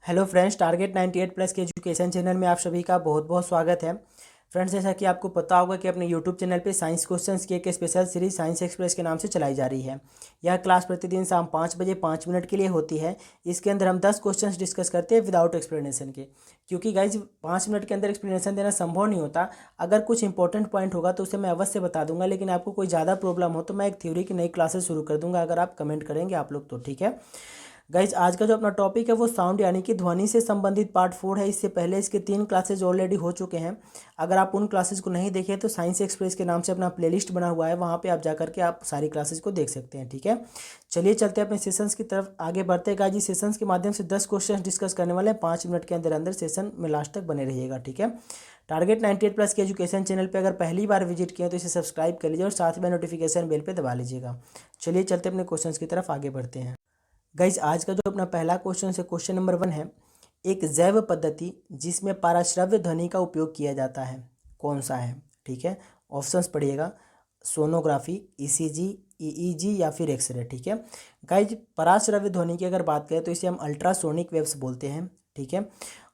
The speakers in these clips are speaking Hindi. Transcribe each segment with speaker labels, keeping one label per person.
Speaker 1: हेलो फ्रेंड्स, टारगेट 98 प्लस के एजुकेशन चैनल में आप सभी का बहुत बहुत स्वागत है। फ्रेंड्स, जैसा कि आपको पता होगा कि अपने यूट्यूब चैनल पे साइंस क्वेश्चंस की एक स्पेशल सीरीज साइंस एक्सप्रेस के नाम से चलाई जा रही है। यह क्लास प्रतिदिन शाम 5 बजे 5 मिनट के लिए होती है। इसके अंदर हम 10 क्वेश्चंस डिस्कस करते हैं विदाउट एक्सप्लेनेशन के, क्योंकि गाइज 5 मिनट के अंदर एक्सप्लेनेशन देना संभव नहीं होता। अगर कुछ इंपॉर्टेंट पॉइंट होगा तो उसे मैं अवश्य बता दूंगा, लेकिन आपको कोई ज़्यादा प्रॉब्लम हो तो मैं एक थ्योरी की नई क्लासेस शुरू कर दूंगा अगर आप कमेंट करेंगे आप लोग तो। ठीक है गाइज, आज का जो अपना टॉपिक है वो साउंड यानी कि ध्वनि से संबंधित पार्ट 4 है। इससे पहले इसके 3 क्लासेज ऑलरेडी हो चुके हैं। अगर आप उन क्लासेज को नहीं देखे तो साइंस एक्सप्रेस के नाम से अपना प्लेलिस्ट बना हुआ है, वहाँ पे आप जा करके आप सारी क्लासेज को देख सकते हैं। ठीक है, चलिए चलते हैं अपने सेशंस की तरफ आगे बढ़ते हैं। गाइज, इस सेशंस के माध्यम से 10 क्वेश्चन डिस्कस करने वाले हैं। 5 मिनट के अंदर अंदर सेशन में लास्ट तक बने रहिएगा। ठीक है, टारगेट 98 प्लस के एजुकेशन चैनल पे अगर पहली बार विजिट किया तो इसे सब्सक्राइब कर लीजिए और साथ में नोटिफिकेशन बेल पे दबा लीजिएगा। चलिए चलते अपने क्वेश्चंस की तरफ आगे बढ़ते हैं। गाइज, आज का जो अपना पहला क्वेश्चन है, क्वेश्चन नंबर 1 है, एक जैव पद्धति जिसमें पाराश्रव्य ध्वनि का उपयोग किया जाता है, कौन सा है? ठीक है, ऑप्शंस पढ़िएगा, सोनोग्राफी, ईसीजी, ईईजी या फिर एक्सरे। ठीक है गाइज, पराश्रव्य ध्वनि की अगर बात करें तो इसे हम अल्ट्रासोनिक वेव्स बोलते हैं। ठीक है,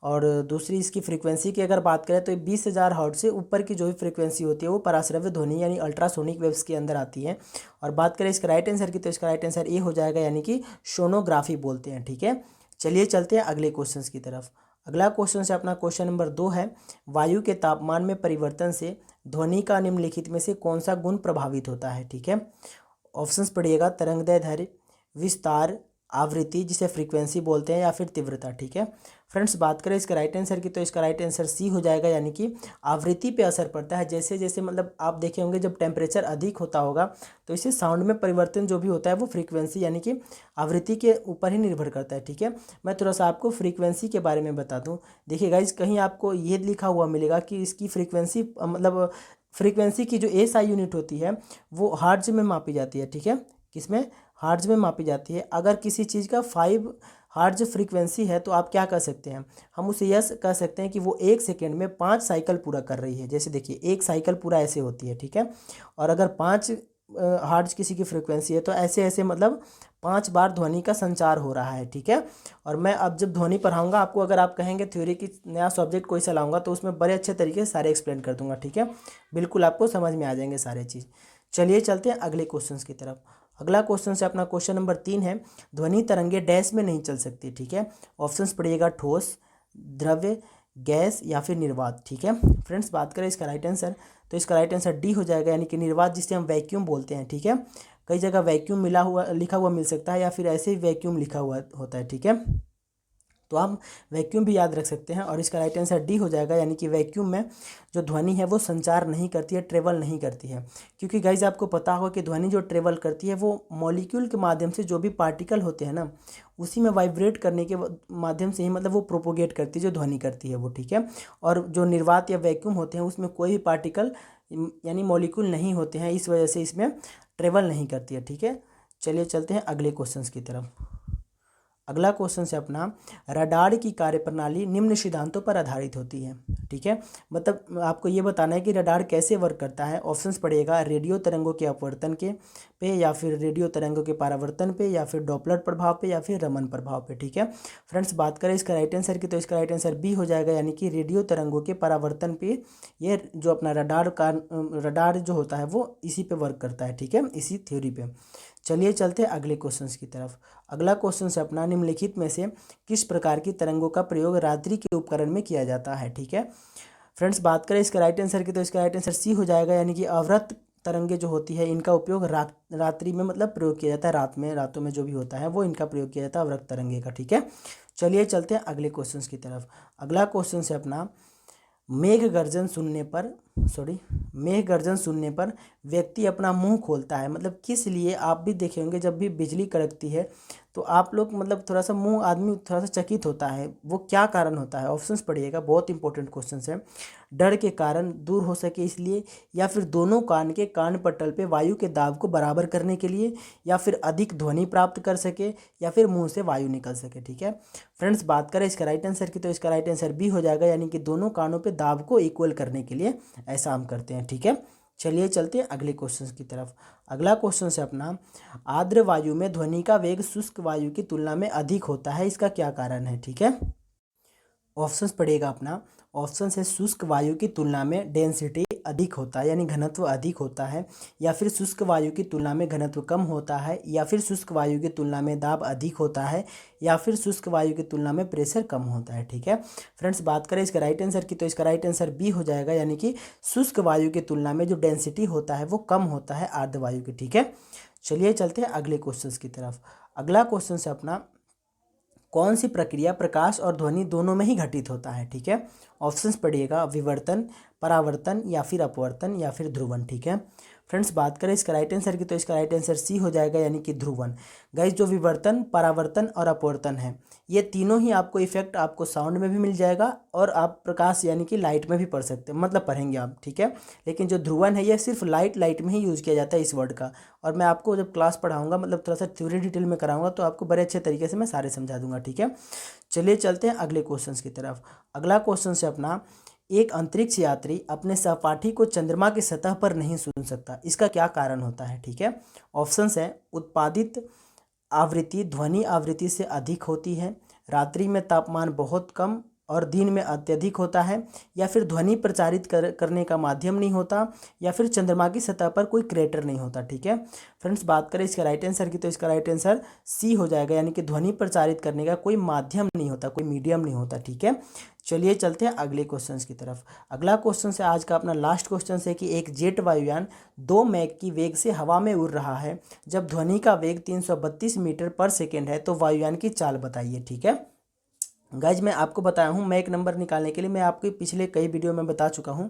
Speaker 1: और दूसरी इसकी फ्रीक्वेंसी की अगर बात करें तो 20,000 हर्ट्ज से ऊपर की जो भी फ्रीक्वेंसी होती है वो पराश्रव्य ध्वनि यानी अल्ट्रासोनिक वेव्स के अंदर आती है। और बात करें इसका राइट आंसर की तो इसका राइट आंसर ए हो जाएगा, यानी कि सोनोग्राफी बोलते हैं। ठीक है, चलिए चलते हैं अगले क्वेश्चन की तरफ। अगला क्वेश्चन से अपना क्वेश्चन नंबर 2 है, वायु के तापमान में परिवर्तन से ध्वनि का निम्नलिखित में से कौन सा गुण प्रभावित होता है? ठीक है, ऑप्शंस पढ़िएगा, तरंगदैर्ध्य, विस्तार, आवृत्ति जिसे फ्रीक्वेंसी बोलते हैं, या फिर तीव्रता। ठीक है फ्रेंड्स, बात करें इसका राइट आंसर की तो इसका राइट आंसर सी हो जाएगा, यानी कि आवृत्ति पे असर पड़ता है। जैसे जैसे मतलब आप देखे होंगे जब टेम्परेचर अधिक होता होगा तो इससे साउंड में परिवर्तन जो भी होता है वो फ्रीक्वेंसी यानी कि आवृत्ति के ऊपर ही निर्भर करता है। ठीक है, मैं थोड़ा सा आपको फ्रीक्वेंसी के बारे में बता दूं। देखिए गाइज, कहीं आपको ये लिखा हुआ मिलेगा कि इसकी फ्रीक्वेंसी मतलब फ्रीक्वेंसी की जो एसआई यूनिट होती है वो हर्ट्ज में मापी जाती है। ठीक है, किसमें? हर्ट्ज में मापी जाती है। अगर किसी चीज़ का 5 हर्ट्ज फ्रीक्वेंसी है तो आप क्या कर सकते हैं, हम उसे यस कह सकते हैं कि वो 1 सेकेंड में 5 साइकिल पूरा कर रही है। जैसे देखिए, एक साइकिल पूरा ऐसे होती है। ठीक है, और अगर 5 हर्ट्ज किसी की फ्रीक्वेंसी है तो ऐसे ऐसे मतलब 5 बार ध्वनि का संचार हो रहा है। ठीक है, और मैं अब जब ध्वनि पढ़ाऊंगा आपको, अगर आप कहेंगे थ्योरी की नया सब्जेक्ट कोई सा लाऊंगा तो उसमें बड़े अच्छे तरीके से सारे एक्सप्लेन कर दूंगा। ठीक है, बिल्कुल आपको समझ में आ जाएंगे सारे चीज़। चलिए चलते हैं अगले क्वेश्चन की तरफ। अगला क्वेश्चन से अपना क्वेश्चन नंबर 3 है, ध्वनि तरंगे डैश में नहीं चल सकती। ठीक है, ऑप्शंस पढ़िएगा, ठोस, द्रव्य, गैस या फिर निर्वात। ठीक है फ्रेंड्स, बात करें इसका राइट आंसर तो इसका राइट आंसर डी हो जाएगा, यानी कि निर्वात, जिसे हम वैक्यूम बोलते हैं। ठीक है, कई जगह वैक्यूम मिला हुआ लिखा हुआ मिल सकता है या फिर ऐसे ही वैक्यूम लिखा हुआ होता है। ठीक है, तो हम वैक्यूम भी याद रख सकते हैं और इसका राइट आंसर डी हो जाएगा, यानी कि वैक्यूम में जो ध्वनि है वो संचार नहीं करती है, ट्रेवल नहीं करती है। क्योंकि गाइज आपको पता होगा कि ध्वनि जो ट्रेवल करती है वो मॉलिक्यूल के माध्यम से, जो भी पार्टिकल होते हैं ना उसी में वाइब्रेट करने के माध्यम से ही मतलब वो प्रोपोगेट करती है, जो ध्वनि करती है वो। ठीक है, और जो निर्वात या वैक्यूम होते हैं उसमें कोई भी पार्टिकल यानी मॉलिक्यूल नहीं होते हैं, इस वजह से इसमें ट्रेवल नहीं करती है। ठीक है, चलिए चलते हैं अगले क्वेश्चन की तरफ। अगला क्वेश्चन से अपना, रडार की कार्यप्रणाली निम्न सिद्धांतों पर आधारित होती है। ठीक है, मतलब आपको ये बताना है कि रडार कैसे वर्क करता है। ऑप्शंस पढ़िएगा, रेडियो तरंगों के अपवर्तन के पे, या फिर रेडियो तरंगों के परावर्तन पे, या फिर डॉपलर प्रभाव पे, या फिर रमन प्रभाव पे। ठीक है फ्रेंड्स, बात करें इसका राइट आंसर की तो इसका राइट आंसर बी हो जाएगा, यानी कि रेडियो तरंगों के परावर्तन पे ये जो अपना रडार जो होता है वो इसी पे वर्क करता है। ठीक है, इसी थ्योरी पे। चलिए चलते हैं अगले क्वेश्चन की तरफ। अगला क्वेश्चन से अपना, निम्नलिखित में से किस प्रकार की तरंगों का प्रयोग रात्रि के उपकरण में किया जाता है? ठीक है फ्रेंड्स, बात करें इसका राइट आंसर की तो इसका राइट आंसर सी हो जाएगा, यानी कि अवरक्त तरंगे जो होती है इनका उपयोग रात्रि में मतलब प्रयोग किया जाता है। रातों में जो भी होता है वो इनका प्रयोग किया जाता है अवरक्त तरंगे का। ठीक है, चलिए चलते हैं अगले क्वेश्चन की तरफ। अगला क्वेश्चन से अपना, मेघ गर्जन सुनने पर मेघ गर्जन सुनने पर व्यक्ति अपना मुंह खोलता है, मतलब किस लिए? आप भी देखे होंगे जब भी बिजली कड़कती है तो आप लोग मतलब थोड़ा सा मुंह आदमी थोड़ा सा चकित होता है, वो क्या कारण होता है? ऑप्शंस पढ़िएगा, बहुत इंपॉर्टेंट क्वेश्चन है। डर के कारण, दूर हो सके इसलिए, या फिर दोनों कान के कान पटल पे वायु के दाब को बराबर करने के लिए, या फिर अधिक ध्वनि प्राप्त कर सके, या फिर मुंह से वायु निकल सके। ठीक है फ्रेंड्स, बात करें इसका राइट आंसर की तो इसका राइट आंसर बी हो जाएगा, यानी कि दोनों कानों पे दाब को इक्वल करने के लिए ऐसा हम करते हैं। ठीक है, चलिए चलते हैं अगले क्वेश्चन की तरफ। अगला क्वेश्चन से अपना, आर्द्र वायु में ध्वनि का वेग शुष्क वायु की तुलना में अधिक होता है, इसका क्या कारण है? ठीक है, ऑप्शंस पड़ेगा अपना। ऑप्शन है शुष्क वायु की तुलना में डेंसिटी अधिक होता है यानी घनत्व अधिक होता है, या फिर शुष्क वायु की तुलना में घनत्व कम होता है, या फिर शुष्क वायु की तुलना में दाब अधिक होता है, या फिर शुष्क वायु की तुलना में प्रेशर कम होता है। ठीक है फ्रेंड्स, बात करें इसका राइट आंसर की तो इसका राइट आंसर बी हो जाएगा, यानी कि शुष्क वायु की तुलना में जो डेंसिटी होता है वो कम होता है आर्द्र वायु की। ठीक है, चलिए चलते हैं अगले क्वेश्चन की तरफ। अगला क्वेश्चन है अपना, कौन सी प्रक्रिया प्रकाश और ध्वनि दोनों में ही घटित होता है। ठीक है, ऑप्शंस पढ़िएगा, विवर्तन, परावर्तन, या फिर अपवर्तन, या फिर ध्रुवन। ठीक है फ्रेंड्स, बात करें इसका राइट आंसर की तो इसका राइट आंसर सी हो जाएगा, यानी कि ध्रुवन। गाइस, जो विवर्तन, परावर्तन और अपवर्तन है, ये तीनों ही आपको इफेक्ट आपको साउंड में भी मिल जाएगा और आप प्रकाश यानी कि लाइट में भी पढ़ सकते हैं, मतलब पढ़ेंगे आप। ठीक है, लेकिन जो ध्रुवन है ये सिर्फ लाइट में ही यूज़ किया जाता है इस वर्ड का। और मैं आपको जब क्लास पढ़ाऊंगा, मतलब थोड़ा सा थ्योरी डिटेल में कराऊंगा, तो आपको बड़े अच्छे तरीके से मैं सारे समझा दूंगा। ठीक है, चलिए चलते हैं अगले क्वेश्चन की तरफ। अगला क्वेश्चन है अपना, एक अंतरिक्ष यात्री अपने सहपाठी को चंद्रमा की सतह पर नहीं सुन सकता, इसका क्या कारण होता है। ठीक है, ऑप्शंस हैं, उत्पादित आवृत्ति ध्वनि आवृत्ति से अधिक होती है, रात्रि में तापमान बहुत कम और दिन में अत्यधिक होता है, या फिर ध्वनि प्रचारित करने का माध्यम नहीं होता, या फिर चंद्रमा की सतह पर कोई क्रेटर नहीं होता। ठीक है फ्रेंड्स, बात करें इसका राइट आंसर की तो इसका राइट आंसर सी हो जाएगा, यानी कि ध्वनि प्रचारित करने का कोई माध्यम नहीं होता, कोई मीडियम नहीं होता। ठीक है, चलिए चलते हैं अगले क्वेश्चन की तरफ। अगला क्वेश्चन है आज का अपना लास्ट क्वेश्चन है कि एक जेट वायुयान 2 मैक की वेग से हवा में उड़ रहा है, जब ध्वनि का वेग 332 मीटर पर सेकेंड है, तो वायुयान की चाल बताइए। ठीक है गाइज, मैं आपको बताया हूँ मैक नंबर निकालने के लिए, मैं आपके पिछले कई वीडियो में बता चुका हूँ।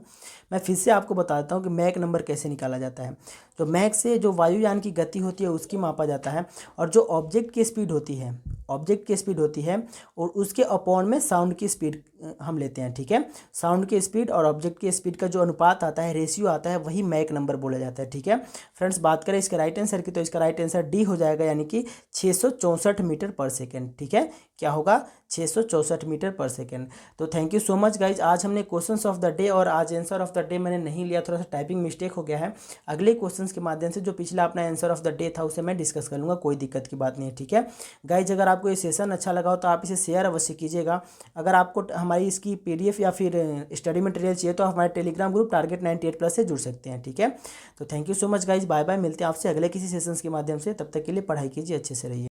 Speaker 1: मैं फिर से आपको बताता हूँ कि मैक नंबर कैसे निकाला जाता है। तो मैक से जो वायुयान की गति होती है उसकी मापा जाता है, और जो ऑब्जेक्ट की स्पीड होती है, और उसके अपॉन में साउंड की स्पीड हम लेते हैं। ठीक है, साउंड की स्पीड और ऑब्जेक्ट की स्पीड का जो अनुपात आता है, रेशियो आता है, वही मैक नंबर बोला जाता है। ठीक है फ्रेंड्स, बात करें इसका राइट आंसर की तो इसका राइट आंसर डी हो जाएगा, यानी कि 664 मीटर पर सेकेंड। ठीक है, क्या होगा, 664 मीटर पर सेकेंड। तो thank you so much guys, आज हमने क्वेश्चंस ऑफ द डे और आज आंसर ऑफ द डे मैंने नहीं लिया, थोड़ा सा टाइपिंग मिस्टेक हो गया है। अगले क्वेश्चंस के माध्यम से जो पिछला अपना आंसर ऑफ द डे था उसे मैं डिस्कस कर लूँगा, कोई दिक्कत की बात नहीं है। ठीक है गाइज, अगर आपको ये सेशन अच्छा लगा हो तो आप इसे शेयर अवश्य कीजिएगा। अगर आपको हमारी इसकी PDF या फिर स्टडी मटेरियल चाहिए तो हमारे टेलीग्राम ग्रुप टारगेट 98+ से जुड़ सकते हैं। ठीक है, तो thank you so much guys, bye bye, मिलते हैं आपसे अगले किसी सेशंस के माध्यम से। तब तक के लिए पढ़ाई कीजिए, अच्छे से रहिए।